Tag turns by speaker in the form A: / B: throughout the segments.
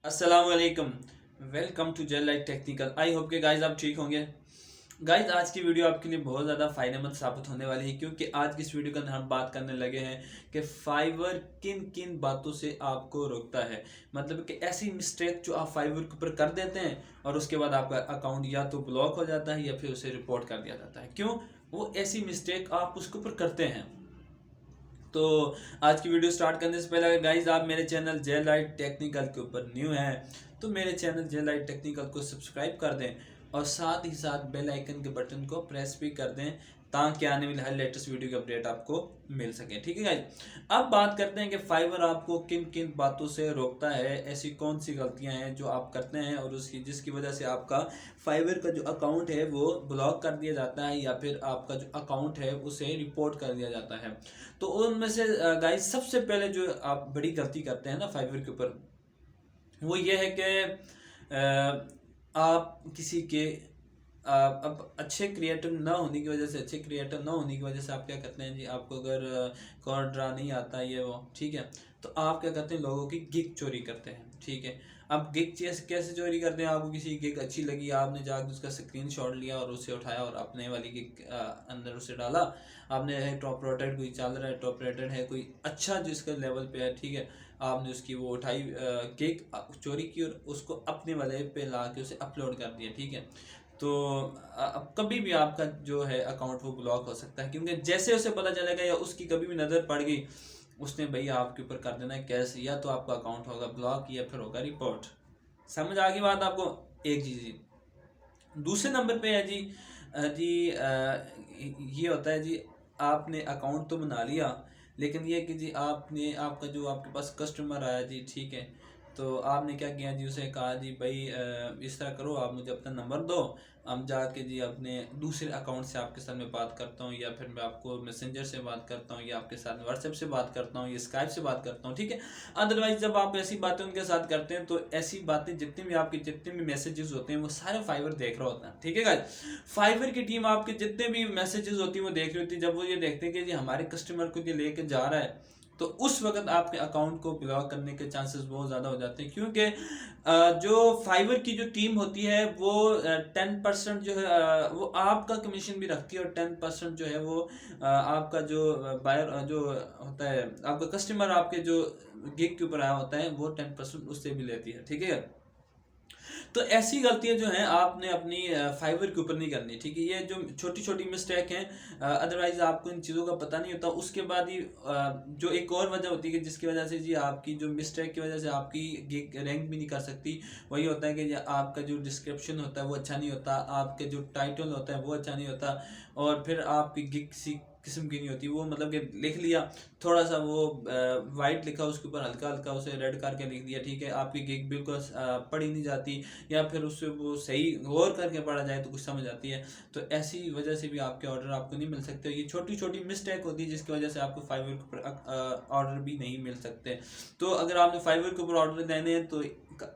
A: अस्सलाम वालेकुम। Welcome to gel light technical. I hope के गाइज आप ठीक होंगे। गाइज आज की वीडियो आपके लिए बहुत ज़्यादा फायदेमंद साबित होने वाली है, क्योंकि आज की इस वीडियो के अंदर हम बात करने लगे हैं कि फाइवर किन किन बातों से आपको रोकता है। मतलब कि ऐसी मिस्टेक जो आप फाइवर के ऊपर कर देते हैं और उसके बाद आपका अकाउंट या तो ब्लॉक हो जाता है या फिर उसे रिपोर्ट कर दिया जाता है। क्यों वो ऐसी मिस्टेक आप उसके ऊपर करते हैं। तो आज की वीडियो स्टार्ट करने से पहले गाइज आप मेरे चैनल जेल लाइट टेक्निकल के ऊपर न्यू हैं तो मेरे चैनल जेल लाइट टेक्निकल को सब्सक्राइब कर दें और साथ ही साथ बेल आइकन के बटन को प्रेस भी कर दें ताकि आने वाली हर लेटेस्ट वीडियो की अपडेट आपको मिल सके। ठीक है गाइज, अब बात करते हैं कि फाइवर आपको किन किन बातों से रोकता है। ऐसी कौन सी गलतियां हैं जो आप करते हैं और उसकी जिसकी वजह से आपका फाइवर का जो अकाउंट है वो ब्लॉक कर दिया जाता है या फिर आपका जो अकाउंट है उसे रिपोर्ट कर दिया जाता है। तो उनमें से गाइज सबसे पहले जो आप बड़ी गलती करते हैं ना फाइवर के ऊपर, वो ये है कि आप किसी के अब अच्छे क्रिएटर ना होने की वजह से आप क्या करते हैं जी, आपको अगर कॉर्ड ड्रा नहीं आता ये वो ठीक है, तो आप क्या करते हैं लोगों की गिग चोरी करते हैं। ठीक है, अब गिग कैसे चोरी करते हैं, आपको किसी गिग अच्छी लगी, आपने जाकर उसका स्क्रीन शॉट लिया और उसे उठाया और अपने वाली गिग अंदर उसे डाला। आपने टॉप रेटेड कोई चल रहा है, टॉप रेटेड है कोई अच्छा जिसका लेवल पे है, ठीक है, आपने उसकी वो उठाई गिग चोरी की और उसको अपने वाले पे ला के उसे अपलोड कर दिया। ठीक है, तो अब कभी भी आपका जो है अकाउंट वो ब्लॉक हो सकता है, क्योंकि जैसे उसे पता चलेगा या उसकी कभी भी नज़र पड़ गई उसने भैया आपके ऊपर कर देना है कैश, या तो आपका अकाउंट होगा ब्लॉक या फिर होगा रिपोर्ट। समझ आ गई बात आपको। एक चीज़ दूसरे नंबर पे है जी, ये होता है जी, आपने अकाउंट तो बना लिया लेकिन ये कि जी आपने आपका जो आपके पास कस्टमर आया जी, ठीक है, तो आपने क्या किया जी, उसे कहा जी भाई इस तरह करो, आप मुझे अपना नंबर दो, हम जाके जी अपने दूसरे अकाउंट से आपके साथ में बात करता हूँ या फिर मैं आपको मैसेंजर से बात करता हूँ या आपके साथ व्हाट्सएप से बात करता हूँ या स्काइप से बात करता हूँ। ठीक है, अदरवाइज जब आप ऐसी बातें उनके साथ करते हैं तो ऐसी बातें जितने भी मैसेजेस होते हैं वो सारे फाइवर देख रहा होता है। ठीक है गाइस, फाइवर की टीम आपके जितने भी मैसेजेस होती है वो देख रही होती है। जब वो ये देखते हैं कि जी हमारे कस्टमर को ये लेके जा रहा है तो उस वक्त आपके अकाउंट को ब्लॉक करने के चांसेस बहुत ज़्यादा हो जाते हैं, क्योंकि जो फाइवर की जो टीम होती है वो 10% जो है वो आपका कमीशन भी रखती है और 10% जो है वो आपका जो बायर जो होता है आपका कस्टमर आपके जो गिग के ऊपर आया होता है वो 10% उससे भी लेती है। ठीक है, तो ऐसी गलतियां जो हैं आपने अपनी फाइवर के ऊपर नहीं करनी। ठीक है, ये जो छोटी छोटी मिस्टेक हैं, अदरवाइज आपको इन चीज़ों का पता नहीं होता। उसके बाद ही जो एक और वजह होती है कि जिसकी वजह से जी आपकी जो मिस्टेक की वजह से आपकी गिग रैंक भी नहीं कर सकती, वही होता है कि आपका जो डिस्क्रिप्शन होता है वो अच्छा नहीं होता, आपके जो टाइटल होता है वो अच्छा नहीं होता और फिर आपकी गिग किसी किस्म की नहीं होती। वो मतलब कि लिख लिया थोड़ा सा, वो वाइट लिखा उसके ऊपर हल्का हल्का उसे रेड करके लिख दिया, ठीक है, आपकी गिग बिल्कुल पढ़ी नहीं जाती या फिर उससे वो सही गौर करके पढ़ा जाए तो कुछ समझ आती है। तो ऐसी वजह से भी आपके ऑर्डर आपको नहीं मिल सकते। ये छोटी छोटी मिस्टेक होती है जिसकी वजह से आपको फाइवर के ऊपर ऑर्डर भी नहीं मिल सकते। तो अगर आपने फाइवर के ऊपर ऑर्डर देने हैं तो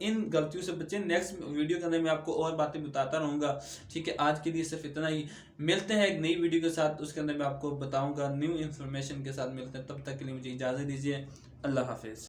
A: इन गलतियों से बचें। नेक्स्ट वीडियो के अंदर मैं आपको और बातें बताता रहूँगा। ठीक है, आज के लिए सिर्फ इतना ही। मिलते हैं एक नई वीडियो के साथ, उसके अंदर मैं आपको बताऊँगा न्यू इन्फॉर्मेशन के साथ मिलते हैं। तब तक के लिए मुझे इजाज़त दीजिए। अल्लाह हाफिज़।